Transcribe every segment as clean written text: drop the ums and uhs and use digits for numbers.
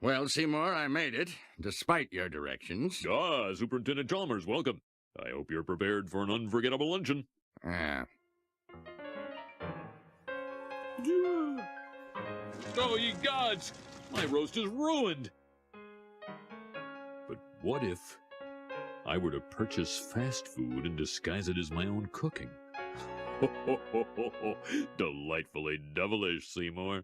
Well, Seymour, I made it, despite your directions. Ah, Superintendent Chalmers, welcome. I hope you're prepared for an unforgettable luncheon. Ah. Oh, ye gods! My roast is ruined! But what if I were to purchase fast food and disguise it as my own cooking? Ho, ho, ho, ho, ho. Delightfully devilish, Seymour.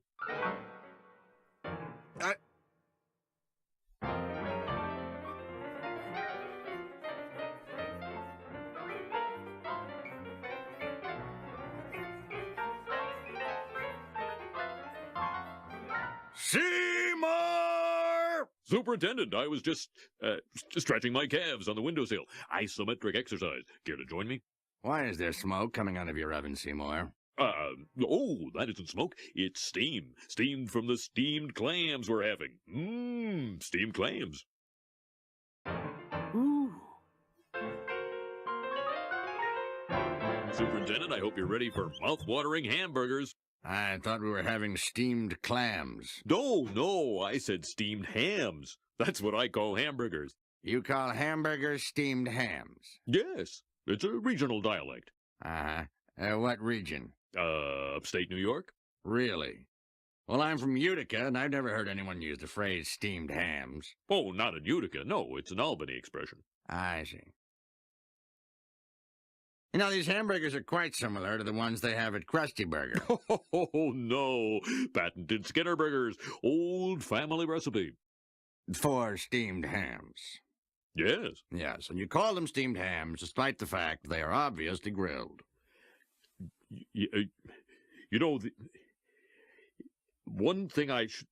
Seymour! Superintendent, I was just stretching my calves on the windowsill. Isometric exercise. Care to join me? Why is there smoke coming out of your oven, Seymour? Oh, that isn't smoke. It's steam. Steamed from the steamed clams we're having. Mmm, steamed clams. Ooh. Superintendent, I hope you're ready for mouth-watering hamburgers. I thought we were having steamed clams. No, I said steamed hams. That's what I call hamburgers. You call hamburgers steamed hams? Yes, it's a regional dialect. Uh-huh. What region? Upstate New York? Really? Well, I'm from Utica, and I've never heard anyone use the phrase steamed hams. Oh, not in Utica. No, it's an Albany expression. I see. You know, these hamburgers are quite similar to the ones they have at Krusty Burger. Oh, no. Patented Skinner Burgers. Old family recipe. For steamed hams. Yes. Yes, and you call them steamed hams despite the fact they are obviously grilled. You know, one thing I should...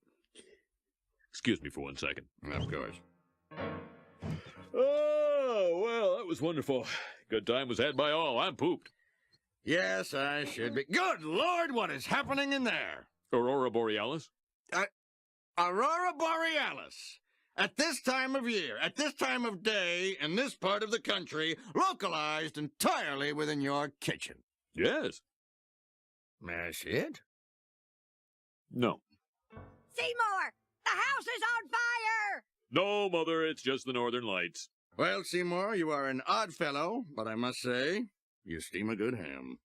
Excuse me for 1 second. Of course. Oh, well, that was wonderful. Good time was had by all. I'm pooped. Yes, I should be. Good Lord, what is happening in there? Aurora Borealis? Aurora Borealis. At this time of year, at this time of day, in this part of the country, localized entirely within your kitchen. Yes. May I see it? No. Seymour! The house is on fire! No, Mother, it's just the Northern Lights. Well, Seymour, you are an odd fellow, but I must say, you steam a good ham.